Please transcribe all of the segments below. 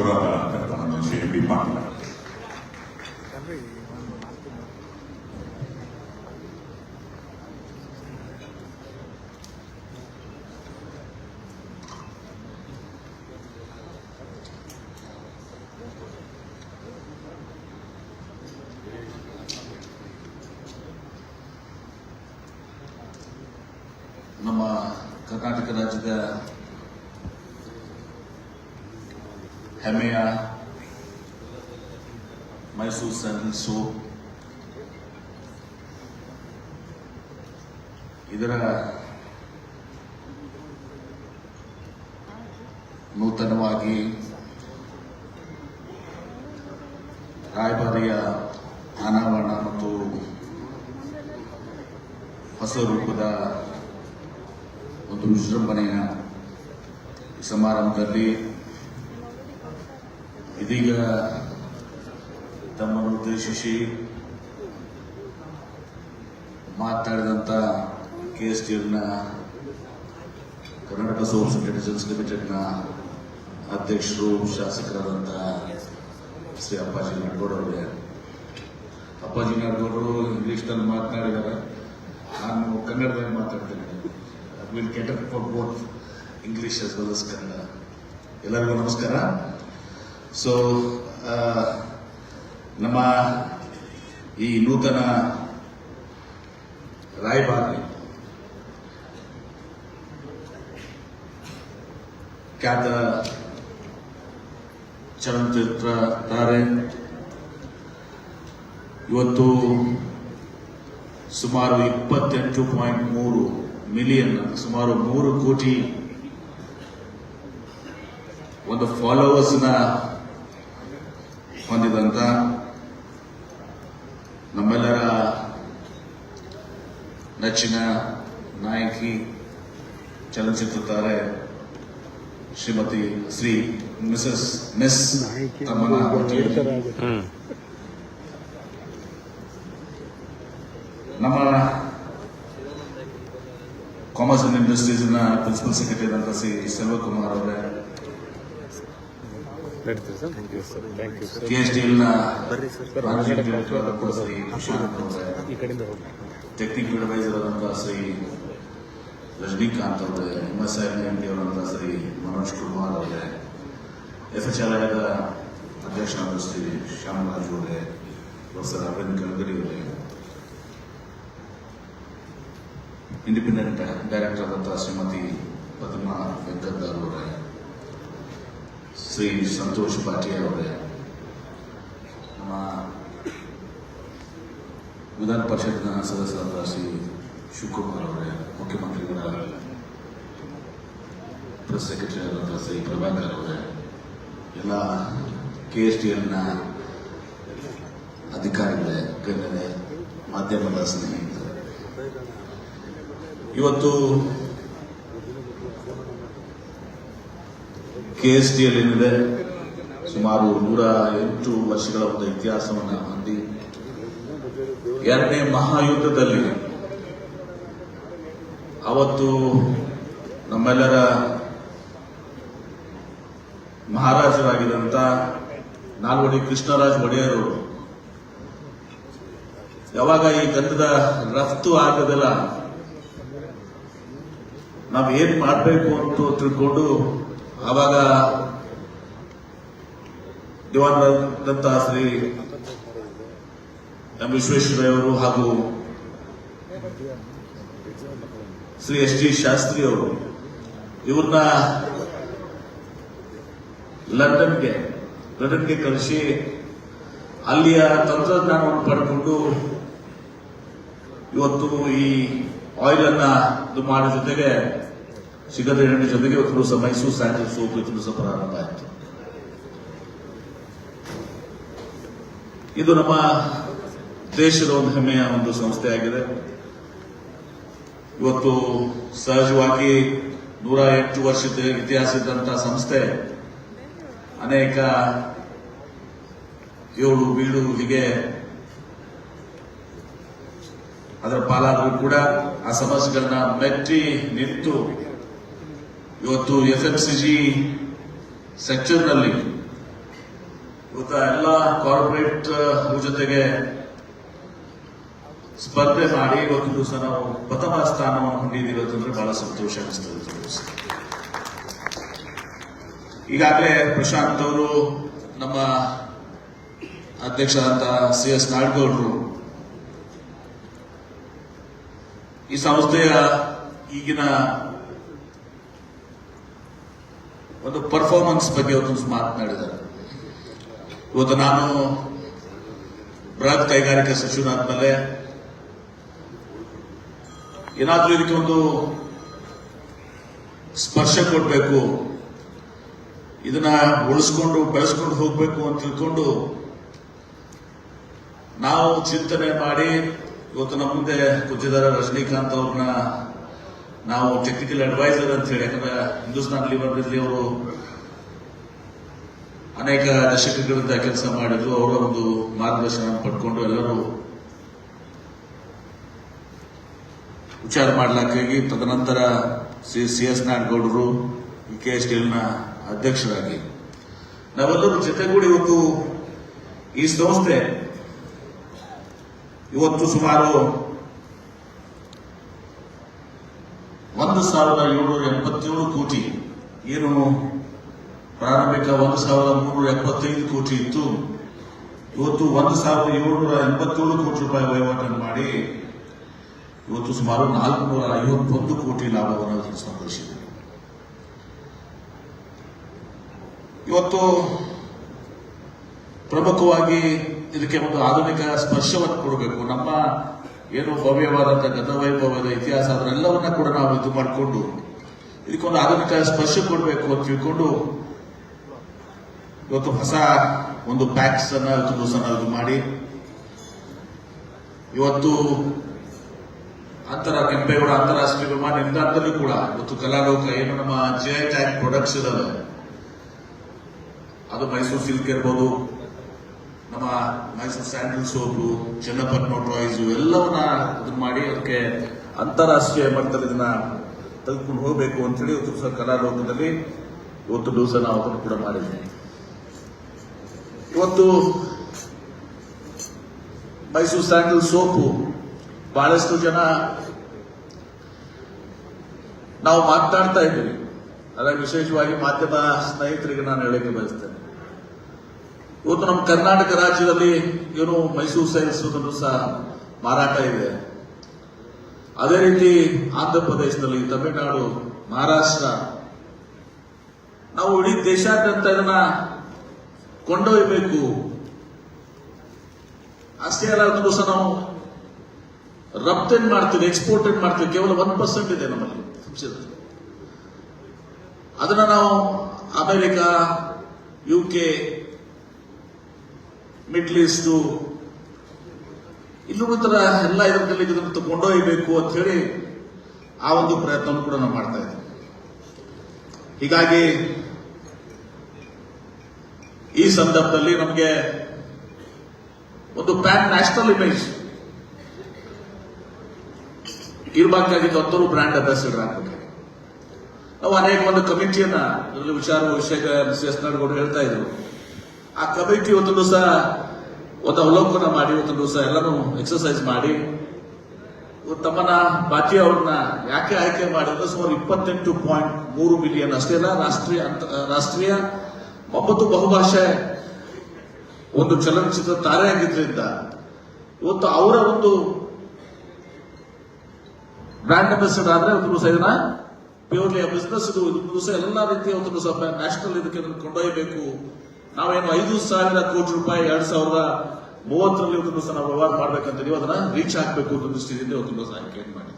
ಸಚಿವರಾದ ನಮ್ಮ Shri M B Patil. ನಮ್ಮ ಕರ್ನಾಟಕ ರಾಜ್ಯದ ಹೆಮ್ಮೆಯ ಮೈಸೂರು ಸ್ಯಾಂಡಲ್ ಸೋಪ್ ಇದರ ನೂತನವಾಗಿ ರಾಯಭಾರಿಯ ಅನಾವರಣ ಮತ್ತು ಹೊಸ ರೂಪದ ಒಂದು ವಿಜೃಂಭಣೆಯ ಸಮಾರಂಭದಲ್ಲಿ ಇದೀಗ ತಮ್ಮನ್ನು ಉದ್ದೇಶಿಸಿ ಮಾತನಾಡಿದಂಥ KSTLನ ಕರ್ನಾಟಕ ಸೋಪ್ಸ್ ಅಂಡ್ ಡಿಟರ್ಜೆಂಟ್ಸ್ ಲಿಮಿಟೆಡ್ನ ಅಧ್ಯಕ್ಷರು ಶಾಸಕರಾದಂಥ ಶ್ರೀ ಅಪ್ಪಾಜಿ ನಾಡಗೌಡ ಅವರೇ. ಅಪ್ಪಾಜಿ ನಾಡಗೌಡರು ಇಂಗ್ಲಿಷ್ನಲ್ಲಿ ಮಾತನಾಡಿದ್ದಾರೆ, ನಾನು ಕನ್ನಡದಲ್ಲಿ ಮಾತಾಡ್ತೇನೆ. Will cater for both English as well as Kannada. ಎಲ್ಲರಿಗೂ ನಮಸ್ಕಾರ. ಸೊ ನಮ್ಮ ಈ ನೂತನ ರಾಯಭಾರಿ ಖ್ಯಾತ ಚಲನಚಿತ್ರ ತಾರೆ ಇವತ್ತು ಸುಮಾರು 28.3 ಮಿಲಿಯನ್, ಸುಮಾರು 3 ಕೋಟಿ ಒಂದು ಫಾಲೋವರ್ಸ್ನ ಹೊಂದಿದಂತ ನಮ್ಮೆಲ್ಲರ ನೆಚ್ಚಿನ ನಾಯಕಿ ಚಲನಚಿತ್ರ ತಾರೆ ಶ್ರೀಮತಿ ಮಿಸ್ ತಮ್ಮನ ನಮ್ಮ ಕಾಮರ್ಸ್ ಅಂಡ್ ಇಂಡಸ್ಟ್ರೀಸ್ ನ ಪ್ರಿನ್ಸಿಪಲ್ ಸೆಕ್ರೆಟರಿ ಅಂತ ಶ್ರೀ ಸೆಲ್ವಕುಮಾರ್ ಅವರೇ, KSTL ನ ಮ್ಯಾನೇಜಿಂಗ್ ಡೈರೆಕ್ಟರ್ ಆದಂತಹ ಶ್ರೀ ವಿಶ್ವನಾಥ್ ಅವರೇ, ಟೆಕ್ನಿಕಲ್ ಅಡ್ವೈಸರ್ ಆದಂತಹ ಶ್ರೀ ರಜನಿಕಾಂತ್ ಅವರೇ, MSI MD ಅವರಂತಹ ಶ್ರೀ ಮನೋಜ್ ಕುಮಾರ್ ಅವರೇ, FHRIದ ಅಧ್ಯಕ್ಷರಾದ ಶ್ರೀ ಶ್ಯಾಮರಾಜ್ ಅವರೇ, ಪ್ರೊಫೆಸರ್ ಅರವಿಂದ್ ಕಲ್ಗಡಿ ಅವರೇ, ಇಂಡಿಪೆಂಡೆಂಟ್ ಡೈರೆಕ್ಟರ್ ಆದಂತಹ ಶ್ರೀಮತಿ ಪದ್ಮಾ ವೆಂಕಟದಾರ್ ಅವರೇ, ಶ್ರೀ ಸಂತೋಷ್ ಪಾಟೀಲ್ ಅವರೇ, ನಮ್ಮ ವಿಧಾನ ಪರಿಷತ್ನ ಸದಸ್ಯರಾದ ಶ್ರೀ ಶಿವಕುಮಾರ್ ಅವರೇ, ಮುಖ್ಯಮಂತ್ರಿಗಳ ಪ್ರೆಸ್ ಸೆಕ್ರೆಟರಿ ಆದಂತಹ ಶ್ರೀ ಪ್ರಭಾಕರ್ ಅವರೇ, ಎಲ್ಲ KSTLನ ಅಧಿಕಾರಿಗಳೇ, ಗಣ್ಯರೇ, ಮಾಧ್ಯಮದ ಸ್ನೇಹಿತರೆ, ಇವತ್ತು KSTL ಏನಿದೆ ಸುಮಾರು 108 ವರ್ಷಗಳ ಒಂದು ಇತಿಹಾಸವನ್ನು ಹೊಂದಿ ಎರಡನೇ ಮಹಾಯುದ್ಧದಲ್ಲಿ ಅವತ್ತು ನಮ್ಮೆಲ್ಲರ ಮಹಾರಾಜರಾಗಿದ್ದಂಥ ನಾಲ್ವಡಿ ಕೃಷ್ಣರಾಜ ಒಡೆಯರು ಯಾವಾಗ ಈ ಗಂಧದ ರಫ್ತು ಆಗದಲ್ಲ, ನಾವು ಏನ್ ಮಾಡಬೇಕು ಅಂತ ತಿಳ್ಕೊಂಡು ಆವಾಗ ದಿವಾನರಾದಂಥ ಶ್ರೀ ಎಂ ವಿಶ್ವೇಶ್ವರಯ್ಯ ಅವರು ಹಾಗೂ ಶ್ರೀ SG ಶಾಸ್ತ್ರಿ ಅವರು ಇವ್ರನ್ನ ಲಂಡನ್ಗೆ ಕಳಿಸಿ ಅಲ್ಲಿಯ ತಂತ್ರಜ್ಞಾನವನ್ನು ಪಡೆದುಕೊಂಡು ಇವತ್ತು ಈ ಆಯಿಲ್ ಅನ್ನ ಇದು ಮಾಡೋ ಜೊತೆಗೆ ಸಿಗದ ಎಣ್ಣೆ ಜೊತೆಗೆ ಇವತ್ತು ಮೈಸೂರು ಸ್ಯಾಂಡಲ್ ಸೋಪ್ ಇವತ್ತು ಪ್ರಾರಂಭ ಆಯಿತು. ಇದು ನಮ್ಮ ದೇಶದ ಒಂದು ಹೆಮ್ಮೆಯ ಒಂದು ಸಂಸ್ಥೆಯಾಗಿದೆ. ಇವತ್ತು ಸಹಜವಾಗಿ 108 ವರ್ಷದ ಇತಿಹಾಸ ಇದ್ದಂತಹ ಸಂಸ್ಥೆ ಅನೇಕ ಏಳು ಬೀಳು ಹೀಗೆ ಅದರ ಪಾಲಾದರೂ ಕೂಡ ಆ ಸಮಸ್ಯೆಗಳನ್ನ ಮೆಟ್ಟಿ ನಿಂತು ಇವತ್ತು FMCG ಸೆಕ್ಟರ್ನಲ್ಲಿ ಇವತ್ತು ಎಲ್ಲ ಕಾರ್ಪೊರೇಟ್ ಜೊತೆಗೆ ಸ್ಪರ್ಧೆ ಮಾಡಿ ಇವತ್ತು ದಿವಸ ನಾವು ಪ್ರಥಮ ಸ್ಥಾನವನ್ನು ಹೊಂದಿದ್ದೀರೋದಂದ್ರೆ ಬಹಳ ಸಂತೋಷ ಅನಿಸ್ತದೆ. ಈಗಾಗಲೇ ಪ್ರಶಾಂತ್ ಅವರು, ನಮ್ಮ ಅಧ್ಯಕ್ಷರಾದ CS ನಾಡಗೌಡರು ಈ ಸಂಸ್ಥೆಯ ಈಗಿನ ಒಂದು ಪರ್ಫಾರ್ಮೆನ್ಸ್ ಬಗ್ಗೆ ಇವತ್ತು ಮಾತನಾಡಿದ್ದಾರೆ. ಇವತ್ತು ನಾನು ಬೃಹತ್ ಕೈಗಾರಿಕಾ ಸಚಿವನಾದ್ಮೇಲೆ ಏನಾದ್ರೂ ಇದಕ್ಕೆ ಒಂದು ಸ್ಪರ್ಶ ಕೊಡಬೇಕು, ಇದನ್ನ ಉಳಿಸ್ಕೊಂಡು ಬೆಳೆಸ್ಕೊಂಡು ಹೋಗ್ಬೇಕು ಅಂತ ತಿಳ್ಕೊಂಡು ನಾವು ಚಿಂತನೆ ಮಾಡಿ ಇವತ್ತು ನಮ್ಮ ಮುಂದೆ ಕೂತಿದ್ದಾರೆ ರಜನಿಕಾಂತ್ ಅವ್ರನ್ನ ನಾವು ಟೆಕ್ನಿಕಲ್ ಅಡ್ವೈಸರ್ ಅಂತ ಹೇಳಿ, ಯಾಕಂದ್ರೆ ಹಿಂದೂಸ್ತಾನ್ ಲಿವರ್ನಲ್ಲಿ ಅವರು ಅನೇಕ ದಶಕಗಳಿಂದ ಕೆಲಸ ಮಾಡಿದ್ರು. ಅವರ ಒಂದು ಮಾರ್ಗದರ್ಶನ ಪಡ್ಕೊಂಡು ಎಲ್ಲರೂ ವಿಚಾರ ಮಾಡಲಾಗಿ ತದನಂತರ CS ನಾಡಗೌಡರು KSTLನ ಅಧ್ಯಕ್ಷರಾಗಿ ನಾವೆಲ್ಲರೂ ಜೊತೆಗೂಡಿ ಇವತ್ತು ಈ ಸಂಸ್ಥೆ ಇವತ್ತು ಸುಮಾರು 1,787 ಕೋಟಿ, ಏನು ಪ್ರಾರಂಭಿಕ 1,375 ಕೋಟಿ ಇತ್ತು, ಇವತ್ತು 1,787 ಕೋಟಿ ರೂಪಾಯಿ ವಹಿವಾಟನ್ನು ಮಾಡಿ ಇವತ್ತು ಸುಮಾರು 451 ಕೋಟಿ ಲಾಭವನ್ನು ಸಂಭವಿಸಿದೆ. ಇವತ್ತು ಪ್ರಮುಖವಾಗಿ ಇದಕ್ಕೆ ಒಂದು ಆಧುನಿಕ ಸ್ಪರ್ಶವನ್ನು ಕೊಡಬೇಕು. ನಮ್ಮ ಏನು ಭವ್ಯವಾದಂತಹ ಗತವೈಭವದ ಇತಿಹಾಸ ಅದನ್ನೆಲ್ಲವನ್ನ ಕೂಡ ನಾವು ಇದು ಮಾಡಿಕೊಂಡು ಇದಕ್ಕೊಂದು ಆಧುನಿಕ ಸ್ಪರ್ಶ ಕೊಡಬೇಕು ಅಂತ ತಿಳ್ಕೊಂಡು ಇವತ್ತು ಹೊಸ ಒಂದು ಪ್ಯಾಕ್ಸ್ ಅನ್ನ ಇದು ಮಾಡಿ ಇವತ್ತು ಕೆಂಪೇಗೌಡ ಅಂತಾರಾಷ್ಟ್ರೀಯ ವಿಮಾನ ನಿಲ್ದಾಣದಲ್ಲೂ ಕೂಡ ಇವತ್ತು ಕಲಾಲೋಕ ಏನು ನಮ್ಮ GI ಟ್ಯಾಗ್ ಪ್ರಾಡಕ್ಟ್ಸ್ ಇದಾವೆ, ಅದು ಮೈಸೂರು ಸಿಲ್ಕ್ ಇರ್ಬೋದು, ನಮ್ಮ Mysuru sandal soap, Channapatna toys ಎಲ್ಲವನ್ನ ಇದನ್ನ ಮಾಡಿ ಅದಕ್ಕೆ ಅಂತಾರಾಷ್ಟ್ರೀಯ ಮಟ್ಟದಲ್ಲಿ ಇದನ್ನ ತೆಗೆದುಕೊಂಡು ಹೋಗಬೇಕು ಅಂತೇಳಿ ಇವತ್ತು ಸಹ ಕಲಾಲೋಕದಲ್ಲಿ ಇವತ್ತು ದಿವಸ ನಾವು ಅದನ್ನು ಕೂಡ ಮಾಡಿದ್ದೀವಿ. ಇವತ್ತು ಮೈಸೂರು ಸ್ಯಾಂಡಲ್ ಸೋಪು ಬಹಳಷ್ಟು ಜನ ನಾವು ಮಾತನಾಡ್ತಾ ಇದ್ದೀವಿ, ಅದಾಗ ವಿಶೇಷವಾಗಿ ಮಾಧ್ಯಮ ಸ್ನೇಹಿತರಿಗೆ ನಾನು ಹೇಳಕ್ಕೆ ಬಯಸ್ತೇನೆ. ಇವತ್ತು ನಮ್ಮ ಕರ್ನಾಟಕ ರಾಜ್ಯದಲ್ಲಿ ಏನು ಮೈಸೂರು ಸ್ಯಾಂಡಲ್ಸ್ ಸಹ ಮಾರಾಟ ಇದೆ. ಅದೇ ರೀತಿ ಆಂಧ್ರ ಪ್ರದೇಶದಲ್ಲಿ, ತಮಿಳುನಾಡು, ಮಹಾರಾಷ್ಟ್ರ, ನಾವು ಇಡೀ ದೇಶಾದ್ಯಂತ ಇದನ್ನ ಕೊಂಡೊಯ್ಯಬೇಕು. ಅಷ್ಟೇ ಅಲ್ಲ, ಒಂದು ದಿವಸ ನಾವು ರಫ್ತೇನ್ ಮಾಡ್ತೀವಿ, ಎಕ್ಸ್ಪೋರ್ಟ್ ಮಾಡ್ತೀವಿ, ಕೇವಲ 1% ಇದೆ ನಮ್ಮಲ್ಲಿ. ಅದನ್ನ ನಾವು ಅಮೆರಿಕ, UK, ಮಿಡ್ಲ್ ಈಸ್ಟ್ ಇಲ್ಲೂ ತರ ಎಲ್ಲ ಇದರಲ್ಲಿ ಇದನ್ನು ಕೊಂಡೊಯ್ಯಬೇಕು ಅಂತ ಹೇಳಿ ಆ ಒಂದು ಪ್ರಯತ್ನ ಕೂಡ ನಾವು ಮಾಡ್ತಾ ಇದ್ದೀವಿ. ಹೀಗಾಗಿ ಈ ಸಂದರ್ಭದಲ್ಲಿ ನಮಗೆ ಒಂದು ಪ್ಯಾನ್ ನ್ಯಾಷನಲ್ ಇಮೇಜ್ ಇರಬೇಕಾಗಿದ್ದು ಅಂತರೂ ಬ್ರ್ಯಾಂಡ್ ಅಂಬಾಸಿಡರ್ ಆಗ್ಬೇಕು. ನಾವು ಅನೇಕ ಒಂದು ಕಮಿಟಿಯನ್ನ ಇದರಲ್ಲಿ ವಿಷಯ CS ನಾಡಗೌಡರು ಹೇಳ್ತಾ ಇದ್ರು. ಆ ಕಮಿಟಿ ಒಂದು ದಿವಸ ಒಂದು ಅವಲೋಕನ ಮಾಡಿ ಒಂದು ದಿವಸ ಎಲ್ಲರೂ ಎಕ್ಸರ್ಸೈಸ್ ಮಾಡಿ ತಮ್ಮನ್ನ ಬಾಟಿ ಅವ್ರನ್ನ ಯಾಕೆ ಆಯ್ಕೆ ಮಾಡಿದ್ರೆ ಸುಮಾರು 28.3 ಮಿಲಿಯನ್ ಅಷ್ಟೇ ಅಲ್ಲ, ರಾಷ್ಟ್ರೀಯ ಮತ್ತು ಬಹುಭಾಷೆ ಒಂದು ಚಲನಚಿತ್ರ ತಾರೆ ಆಗಿದ್ರಿಂದ ಇವತ್ತು ಅವರ ಒಂದು ಬ್ರ್ಯಾಂಡ್ ಅಂಬಾಸಿಡರ್ ಆದ್ರೆ ಒಂದು ದಿವಸ ಇದನ್ನ ಪ್ಯೂರ್ಲಿ ಬಿಸ್ನೆಸ್ ಇದು ದಿವಸ ಎಲ್ಲ ರೀತಿಯ ಒಂದು ದಿವಸ ನ್ಯಾಷನಲ್ ಇದಕ್ಕೆ ಕೊಂಡೊಯ್ಯಬೇಕು. ನಾವೇನು 5,000 ಕೋಟಿ ರೂಪಾಯಿ 2030ರಲ್ಲಿ ಒಂದು ದಿವಸ ನಾವು ವ್ಯವಹಾರ ಮಾಡ್ಬೇಕಂತ ನೀವು ಅದನ್ನ ರೀಚ್ ಹಾಕಬೇಕು ಅನ್ನೋ ದೃಷ್ಟಿಯಿಂದ ಒಂದು ದಿವಸ ಆಯ್ಕೆ ಮಾಡಿ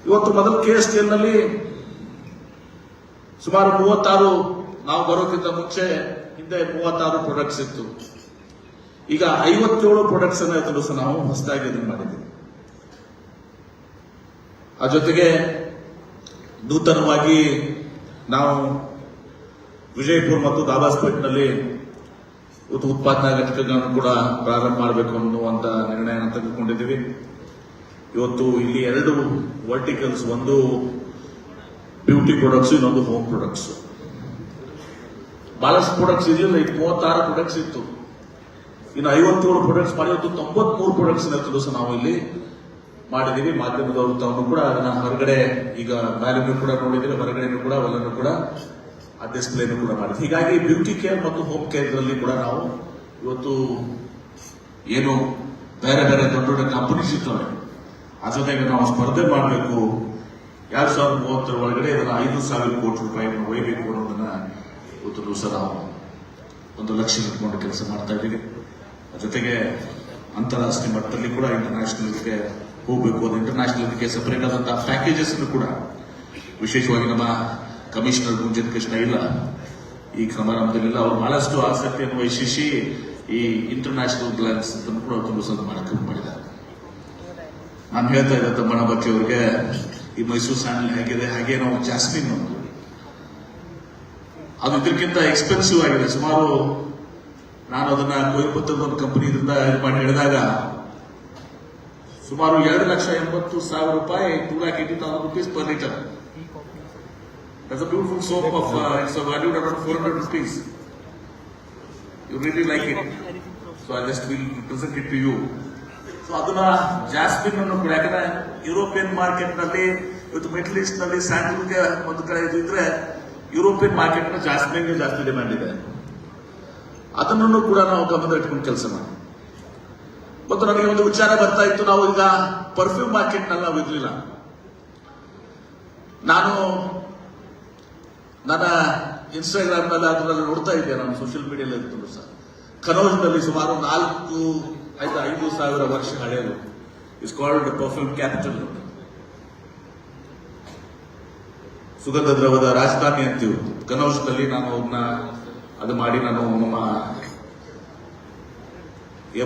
ಇವತ್ತು ಮೊದಲು KSTLನಲ್ಲಿ ಸುಮಾರು 36, ನಾವು ಬರೋಕ್ಕಿಂತ ಮುಂಚೆ ಹಿಂದೆ 36 ಪ್ರಾಡಕ್ಟ್ಸ್ ಇತ್ತು. ಈಗ 57 ಪ್ರಾಡಕ್ಟ್ಸ್ ಅನ್ನ ಇವತ್ತು ದಿವಸ ನಾವು ಹೊಸದಾಗಿ ಇದನ್ನು ಮಾಡಿದ್ದೀವಿ. ಆ ಜೊತೆಗೆ ನೂತನವಾಗಿ ನಾವು ವಿಜಯಪುರ ಮತ್ತು ದಾಬಾಸ್ಪೇಟ್ನಲ್ಲಿ ಉತ್ಪಾದನಾ ಘಟಕಗಳನ್ನು ಕೂಡ ಪ್ರಾರಂಭ ಮಾಡಬೇಕು ಅನ್ನುವಂತ ನಿರ್ಣಯ ತೆಗೆದುಕೊಂಡಿದ್ದೀವಿ. ಇವತ್ತು ಇಲ್ಲಿ 2 ವರ್ಟಿಕಲ್ಸ್, ಒಂದು ಬ್ಯೂಟಿ ಪ್ರಾಡಕ್ಟ್ಸ್, ಇನ್ನೊಂದು ಹೋಮ್ ಪ್ರಾಡಕ್ಟ್ಸ್. ಬಹಳಷ್ಟು ಪ್ರಾಡಕ್ಟ್ಸ್ ಇರಲಿಲ್ಲ. ಈಗ 36 ಪ್ರಾಡಕ್ಟ್ಸ್ ಇತ್ತು. ಇನ್ನು 57 ಪ್ರಾಡಕ್ಟ್ಸ್ ಮಾಡಿ 93 ಪ್ರಾಡಕ್ಟ್ಸ್ ಸಹ ನಾವು ಇಲ್ಲಿ ಮಾಡಿದೀವಿ. ಮಾಧ್ಯಮದವರು ತಾವು ಕೂಡ ಅದನ್ನ ಹೊರಗಡೆ ಈಗ ಮ್ಯಾಲಿನೂ ಕೂಡ ನೋಡಿದ್ರೆ, ಹೊರಗಡೆನೂ ಕೂಡ ಅವೆಲ್ಲನೂ ಕೂಡ ಆ ಡಿಸ್ಪ್ಲೇನು ಕೂಡ ಮಾಡಿದ್ವಿ. ಹೀಗಾಗಿ ಬ್ಯೂಟಿ ಕೇರ್ ಮತ್ತು ಹೋಮ್ ಕೇರ್ ಕೂಡ ನಾವು ಇವತ್ತು ಏನು ಬೇರೆ ಬೇರೆ ದೊಡ್ಡ ದೊಡ್ಡ ಕಂಪನೀಸ್ ಇರ್ತವೆ, ಆ ಜೊತೆಗೆ ನಾವು ಸ್ಪರ್ಧೆ ಮಾಡಬೇಕು. 2030 ಒಳಗಡೆ ಇದನ್ನ 5,000 ಕೋಟಿ ರೂಪಾಯಿಯನ್ನು ಒಯ್ಯಬೇಕು ಅನ್ನೋದನ್ನ ಇವತ್ತು ದಿವಸ ನಾವು ಒಂದು ಲಕ್ಷ್ಯ ಇಟ್ಕೊಂಡು ಕೆಲಸ ಮಾಡ್ತಾ ಇದ್ದೀವಿ. ಜೊತೆಗೆ ಅಂತಾರಾಷ್ಟ್ರೀಯ ಮಟ್ಟದಲ್ಲಿ ಕೂಡ ಇಂಟರ್ನ್ಯಾಷನಲ್ಗೆ ಹೋಗಬೇಕು. ಅದು ಇಂಟರ್ನ್ಯಾಷನಲ್ಗೆ ಸಪರೇಟ್ ಆದಂತಹ ಪ್ಯಾಕೇಜಸ್ ಕೂಡ ವಿಶೇಷವಾಗಿ ನಮ್ಮ ಕಮಿಷನರ್ ಗುಂಜನ್ ಕೃಷ್ಣ ಇಲ್ಲ ಈ ಸಮಾರಂಭದಲ್ಲಿಲ್ಲ. ಅವರು ಬಹಳಷ್ಟು ಆಸಕ್ತಿಯನ್ನು ವಹಿಸಿ ಈ ಇಂಟರ್ನ್ಯಾಷನಲ್ ಗ್ಲಾನ್ಸ್ ಅಂತ ಕೂಡ ತುಂಬ ಮಾಡಿದ್ದಾರೆ. ನಾನು ಹೇಳ್ತಾ ಇದ್ದೆ ತಮ್ಮಣ್ಣ ಬಚ್ಚಿ ಅವರಿಗೆ, ಈ ಮೈಸೂರು ಸ್ಯಾಂಡಲ್ ಹೇಗಿದೆ, ಹಾಗೆ ನಾವು ಜಾಸ್ಮಿನ್ ಅದು ಇದಕ್ಕಿಂತ ಎಕ್ಸ್ಪೆನ್ಸಿವ್ ಆಗಿದೆ. ಸುಮಾರು ನಾನು ಅದನ್ನ ಕೊಯಂಬತ್ತೂರ್ ಒಂದು ಕಂಪನಿಯಿಂದ ಮಾಡಿ ಹಿಡಿದಾಗ ಸುಮಾರು 2,80,000 ರೂಪಾಯಿ, 2,80,000 rupees per liter. That's a beautiful soap of it's valued around 400 rupees. You really like it, so I just will present it to you. So ಅದನ್ನ ಜಾಸ್ಮಿನ್ ಅನ್ನು ಕೂಡ, ಯಾಕಂದ್ರೆ ಯುರೋಪಿಯನ್ ಮಾರ್ಕೆಟ್ ನಲ್ಲಿ ಇವತ್ತು ಮಿಡ್ಲ್ ಈಸ್ಟ್ ನಲ್ಲಿ ಸ್ಯಾಂಡಲ್ಗೆ ಒಂದು ಕಡೆ ಇದ್ರೆ, ಯುರೋಪಿಯನ್ ಮಾರ್ಕೆಟ್ ನ ಜಾಸ್ಮಿನ್ಗೆ ಜಾಸ್ತಿ ಡಿಮ್ಯಾಂಡ್ ಇದೆ. ಅದನ್ನು ಕೂಡ ನಾವು ಗಮನ ಇಟ್ಕೊಂಡು ಕೆಲಸ ಮಾಡಿ. ಮತ್ತು ನನಗೆ ಒಂದು ವಿಚಾರ ಬರ್ತಾ ಇತ್ತು, ನಾವು ಈಗ ಪರ್ಫ್ಯೂಮ್ ಮಾರ್ಕೆಟ್ ನಲ್ಲಿ ನಾವು ಇರ್ಲಿಲ್ಲ. ನಾನು ನನ್ನ ಇನ್ಸ್ಟಾಗ್ರಾಮ್ ನಲ್ಲಿ ಅದರಲ್ಲಿ ನೋಡ್ತಾ ಇದ್ದೆ, ನಾನು ಸೋಷಿಯಲ್ ಮೀಡಿಯಲ್ಲಿ ಇರ್ತದೆ ಸರ್. ಕನೌಜ್ನಲ್ಲಿ ಸುಮಾರು 5,000 ವರ್ಷ ಹಳೆಯದು. ಇಟ್ಸ್ ಕಾಲ್ಡ್ ಪರ್ಫ್ಯೂಮ್ ಕ್ಯಾಪಿಟಲ್, ಸುಗಂಧ ದ್ರವದ ರಾಜಧಾನಿ ಅಂತೀವಿ ಕನೌಜ್ನಲ್ಲಿ. ನಾನು ಅವ್ರನ್ನ ಅದು ಮಾಡಿ ನಾನು ನಮ್ಮ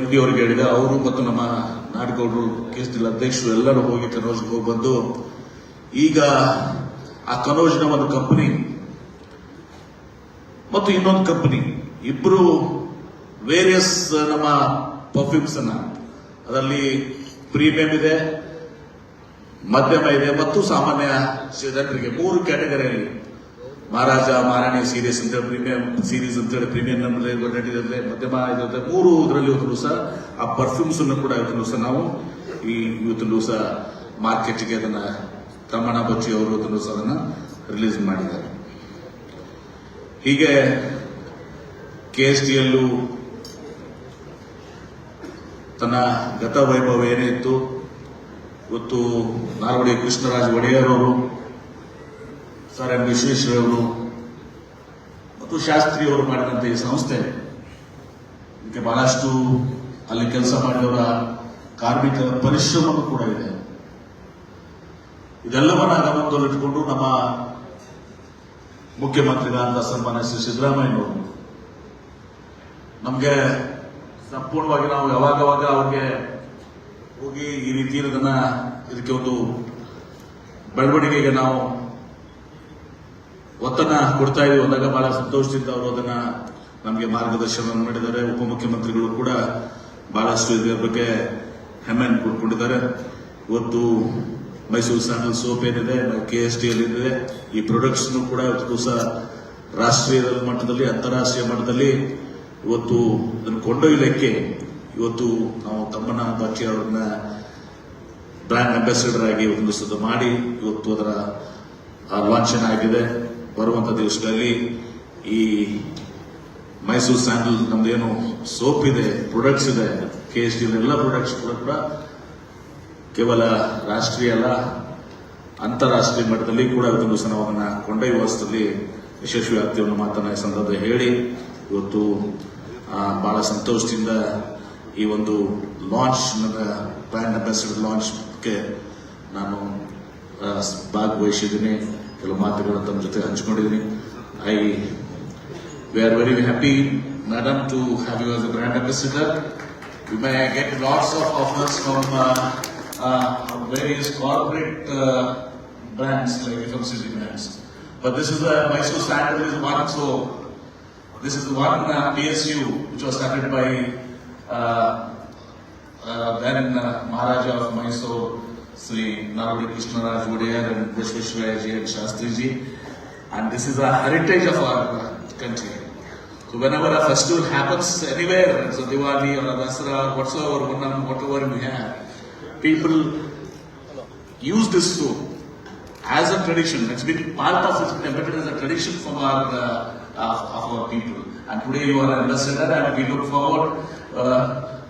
MD ಅವರಿಗೆ ಹೇಳಿದೆ. ಅವರು ಮತ್ತು ನಮ್ಮ ನಾಡಗೌಡರು, KSDL ಅಧ್ಯಕ್ಷರು ಎಲ್ಲರೂ ಹೋಗಿ ಕನೌಜ್ಗೆ ಹೋಗಿ ಬಂದು, ಈಗ ಆ ಕನೌಜ್ನ ಒಂದು ಕಂಪನಿ ಮತ್ತು ಇನ್ನೊಂದು ಕಂಪನಿ ಇಬ್ರು ವೇರಿಯಸ್ ನಮ್ಮ ಪರ್ಫ್ಯೂಮ್ಸ್ ಅನ್ನ, ಅದರಲ್ಲಿ ಪ್ರೀಮಿಯಂ ಇದೆ, ಮಧ್ಯಮ ಇದೆ ಮತ್ತು ಸಾಮಾನ್ಯ ಜನರಿಗೆ 3 ಕ್ಯಾಟಗರಿಯಲ್ಲಿ, ಮಹಾರಾಜ, ಮಹಾರಾಣಿ ಸೀರೀಸ್ ಅಂತ ಹೇಳಿ ಪ್ರೀಮಿಯಂ ಸೀರೀಸ್ ಅಂತ ಹೇಳಿ ಪ್ರೀಮಿಯಂ ನಮ್ಮಲ್ಲಿ ಮಧ್ಯಮ ಇರುತ್ತೆ, 3 ಇದರಲ್ಲಿ ಇವತ್ತು ಸಹ ಆ ಪರ್ಫ್ಯೂಮ್ಸ್ ಅನ್ನು ಕೂಡ ಇವತ್ತು ಸಹ ನಾವು ಇವತ್ತು ಸಹ ಮಾರ್ಕೆಟ್ಗೆ ಅದನ್ನ ತಮ್ಮಣ್ಣ ಬಚ್ಚಿ ಅವರು ಇವತ್ತು ಸಹ ಅದನ್ನ ರಿಲೀಸ್ ಮಾಡಿದ್ದಾರೆ. ಹೀಗೆ KSDL ತನ್ನ ಗತ ವೈಭವ ಏನೇ ಇತ್ತು, ಇವತ್ತು ನಾಲ್ವಡಿ ಕೃಷ್ಣರಾಜ ಒಡೆಯರ್ ಅವರು, ಸರ್ ಎಂ ವಿಶ್ವೇಶ್ವರಯ್ಯವರು ಮತ್ತು ಶಾಸ್ತ್ರಿ ಅವರು ಮಾಡಿದಂತ ಈ ಸಂಸ್ಥೆ, ಇದಕ್ಕೆ ಬಹಳಷ್ಟು ಅಲ್ಲಿ ಕೆಲಸ ಮಾಡಿದವರ ಕಾರ್ಮಿಕರ ಪರಿಶ್ರಮ ಕೂಡ ಇದೆ. ಇದೆಲ್ಲವನ್ನ ಗಮನದಲ್ಲಿಟ್ಟುಕೊಂಡು ನಮ್ಮ ಮುಖ್ಯಮಂತ್ರಿಗಳಾದ ಸನ್ಮಾನ್ಯ ಶ್ರೀ ಸಿದ್ದರಾಮಯ್ಯನವರು ನಮ್ಗೆ ಸಂಪೂರ್ಣವಾಗಿ ನಾವು ಯಾವಾಗವಾಗ ಅವ್ರಿಗೆ ಹೋಗಿ ಈ ರೀತಿ ಇದಕ್ಕೆ ಒಂದು ಬೆಳವಣಿಗೆಗೆ ನಾವು ಒತ್ತನ್ನ ಕೊಡ್ತಾ ಇದೀವಿ ಅಂದಾಗ ಬಹಳ ಸಂತೋಷದಿಂದ ಅವರು ಅದನ್ನ ನಮಗೆ ಮಾರ್ಗದರ್ಶನ ಮಾಡಿದ್ದಾರೆ. ಉಪಮುಖ್ಯಮಂತ್ರಿಗಳು ಕೂಡ ಬಹಳಷ್ಟು ಇದರ ಬಗ್ಗೆ ಹೆಮ್ಮೆಯನ್ನು ಕೊಡ್ಕೊಂಡಿದ್ದಾರೆ. ಇವತ್ತು ಮೈಸೂರು ಸ್ಯಾಂಡಲ್ ಸೋಪ್ ಏನಿದೆ, KSDL ಏನಿದೆ, ಈ ಪ್ರಾಡಕ್ಟ್ಸ್ ಕೂಡ ಇವತ್ತು ಸಹ ರಾಷ್ಟ್ರೀಯ ಮಟ್ಟದಲ್ಲಿ, ಅಂತಾರಾಷ್ಟ್ರೀಯ ಮಟ್ಟದಲ್ಲಿ ಇವತ್ತು ಅದನ್ನು ಕೊಂಡೊಯ್ಯಲಿಕ್ಕೆ ಇವತ್ತು ನಾವು ತಮ್ಮಣ್ಣ ಬಚ್ಚಿ ಅವರನ್ನ ಬ್ರ್ಯಾಂಡ್ ಅಂಬಾಸಿಡರ್ ಆಗಿ ಒಂದು ಸದ ಮಾಡಿ ಇವತ್ತು ಅದರ ಲಾಂಛನ ಆಗಿದೆ. ಬರುವಂತ ದಿವಸಗಳಲ್ಲಿ ಈ ಮೈಸೂರು ಸ್ಯಾಂಡಲ್ ನಮ್ದೇನು ಸೋಪ್ ಇದೆ, ಪ್ರಾಡಕ್ಟ್ಸ್ ಇದೆ, KSDL ಎಲ್ಲ ಪ್ರಾಡಕ್ಟ್ಸ್ ಕೂಡ ಕೇವಲ ರಾಷ್ಟ್ರೀಯ ಅಲ್ಲ, ಅಂತಾರಾಷ್ಟ್ರೀಯ ಮಟ್ಟದಲ್ಲಿ ಕೂಡ ಇವತ್ತು ಸಹ ನಾವು ಅದನ್ನ ಕೊಂಡೊಯ್ಯುವಷ್ಟರಲ್ಲಿ ಯಶಸ್ವಿ ಆಗ್ತೀವಿ ಅನ್ನೋ ಮಾತನ್ನ ಈ ಸಂದರ್ಭದಲ್ಲಿ ಹೇಳಿ, ಇವತ್ತು ಬಹಳ ಸಂತೋಷದಿಂದ ಈ ಒಂದು ಲಾಂಚ್, ನನ್ನ ಬ್ರ್ಯಾಂಡ್ ಅಂಬಾಸಿಡರ್ ಲಾಂಚ್ಗೆ ನಾನು ಭಾಗವಹಿಸಿದ್ದೀನಿ. ಕೆಲವು ಮಾತುಗಳನ್ನು ತಮ್ಮ ಜೊತೆ ಹಂಚಿಕೊಂಡಿದ್ದೀನಿ. We are very happy, madam, to have you as a brand ambassador. You may get lots of offers from various corporate brands like FMCG brands. But this is the Mysore Sandal is one, so this is the one PSU which was started by then Maharaja of Mysore, Sri Nalvadi Krishnaraj Vodiyar and Vishweshwaraya Ji and Shastri Ji, and this is a heritage of our country. So whenever a festival happens anywhere, so Diwali or Dasara, whatsoever, whatever we have, people use this food as a tradition. It's been part of it, embedded as a tradition from our people. And today you are an ambassador, and we look forward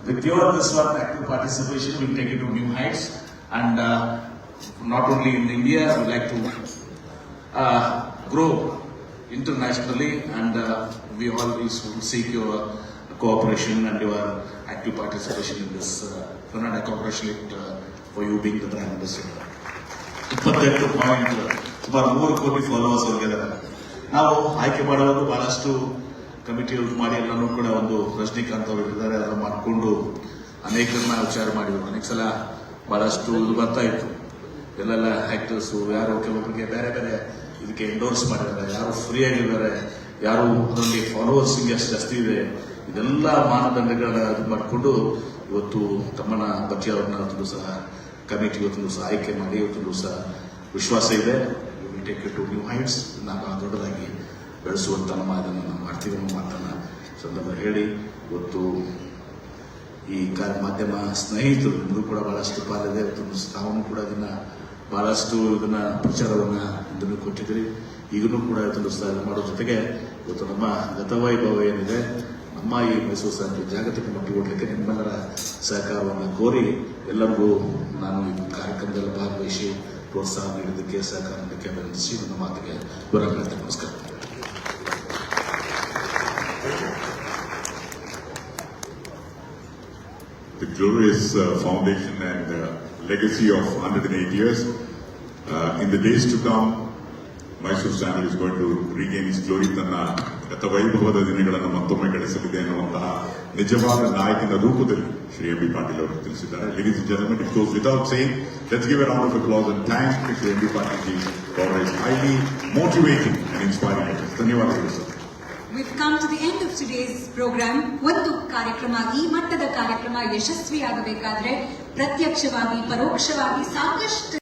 with your this one active participation, we'll take it to new heights. And not only in India, we like to grow internationally, and we always will seek your cooperation and your active participation in this. And I congratulate for you being the brand ambassador. 28 point ಸುಮಾರು 3 ಕೋಟಿ followers ಹೋಗಿದ್ದಾರೆ. ನಾವು ಆಯ್ಕೆ ಮಾಡುವಾಗ ಬಹಳಷ್ಟು ಕಮಿಟಿಗಳು ಮಾಡಿ ಎಲ್ಲರೂ ಕೂಡ ಒಂದು ರಜನಿಕಾಂತ್ ಅವರು ಇದ್ದಾರೆ, ಅದನ್ನು ಮಾಡಿಕೊಂಡು ಅನೇಕರನ್ನ ವಿಚಾರ ಮಾಡಿದ್ರು. ಅನೇಕ ಸಲ ಬಹಳಷ್ಟು ಇದು ಬರ್ತಾ ಇತ್ತು, ಎಲ್ಲೆಲ್ಲ ಆಕ್ಟರ್ಸು ಯಾರು ಕೆಲವೊಬ್ಬರಿಗೆ ಬೇರೆ ಬೇರೆ ಇದಕ್ಕೆ ಎಂಡೋರ್ಸ್ ಮಾಡಿದ್ದಾರೆ, ಯಾರು ಫ್ರೀ ಆಗಿದ್ದಾರೆ, ಯಾರು ಅದರಲ್ಲಿ ಫಾಲೋವರ್ಸ್ ಎಷ್ಟು ಜಾಸ್ತಿ ಇದೆ, ಇದೆಲ್ಲ ಮಾನದಂಡಗಳ ಇದು ಮಾಡಿಕೊಂಡು ಇವತ್ತು ತಮ್ಮನ ಬಚ್ಚಿ ಅವ್ರನ್ನ ಸಹ ಕಮಿಟಿ ಇವತ್ತು ಸಹ ಆಯ್ಕೆ ಮಾಡಿ ಇವತ್ತು ಸಹ ವಿಶ್ವಾಸ ಇದೆ take it to new heights. ನಾವು ದೊಡ್ಡದಾಗಿ ಬೆಳೆಸುವಂತ ನಮ್ಮ ಇದನ್ನು ನಾವು ಮಾಡ್ತೀವಿ ಅನ್ನೋ ಮಾತನ್ನ ಸಂದರ್ಭ ಹೇಳಿ, ಇವತ್ತು ಈ ಮಾಧ್ಯಮ ಸ್ನೇಹಿತರು ನಿಮಗೂ ಕೂಡ ಬಹಳಷ್ಟು ಪಾಲಿದೆ. ಇವತ್ತು ತಾವು ಕೂಡ ಇದನ್ನ ಬಹಳಷ್ಟು ಇದನ್ನ ಪ್ರಚಾರವನ್ನ ಇದನ್ನು ಕೊಟ್ಟಿದ್ದೀರಿ. ಈಗಲೂ ಕೂಡ ಇದನ್ನು ಸಹ ಮಾಡೋ ಜೊತೆಗೆ ಇವತ್ತು ನಮ್ಮ ಗತವೈಭವ ಏನಿದೆ, ನಮ್ಮ ಈ ಮೈಸೂರು ಸಾರಿಗೆ ಜಾಗತಿಕ ಮಟ್ಟಿಗೆ ಓಡಲಿಕ್ಕೆ ನಿಮ್ಮೆಲ್ಲರ ಸಹಕಾರವನ್ನು ಕೋರಿ ಎಲ್ಲರಿಗೂ ನಾನು ಈ ಕಾರ್ಯಕ್ರಮದಲ್ಲಿ ಭಾಗವಹಿಸಿ ಪ್ರೋತ್ಸಾಹ ನೀಡಿದ್ದಕ್ಕೆ ಸಹಕಾರ ನೀಡಕ್ಕೆ ವಿನಂತಿಸಿ ನನ್ನ ಮಾತಿಗೆ ಹೊರಗೆ ನಮಸ್ಕಾರ. The glorious foundation and legacy of 108 years. In the days to come, Mysore Sandal is going to regain its glory. ತನ್ನ ಗತ ವೈಭವದ ದಿನಗಳನ್ನು ಮತ್ತೊಮ್ಮೆ ಗಳಿಸಲಿದೆ ಎನ್ನುವಂತಹ ನಿಜವಾದ ನಾಯಕನ ರೂಪದಲ್ಲಿ ಶ್ರೀ ಎಂ ಬಿ ಪಾಟೀಲ್ ಅವರು ತಿಳಿಸಿದ್ದಾರೆ. Ladies and gentlemen, it goes without saying, let's give a round of applause and thanks to Shri M B Patil ji for his highly motivating and inspiring message. ಧನ್ಯವಾದಗಳು sir. We've come to the end of today's program. ಒಂದು ಕಾರ್ಯಕ್ರಮ, ಈ ಮಟ್ಟದ ಕಾರ್ಯಕ್ರಮ ಯಶಸ್ವಿಯಾಗಬೇಕಾದ್ರೆ ಪ್ರತ್ಯಕ್ಷವಾಗಿ ಪರೋಕ್ಷವಾಗಿ ಸಾಕಷ್ಟು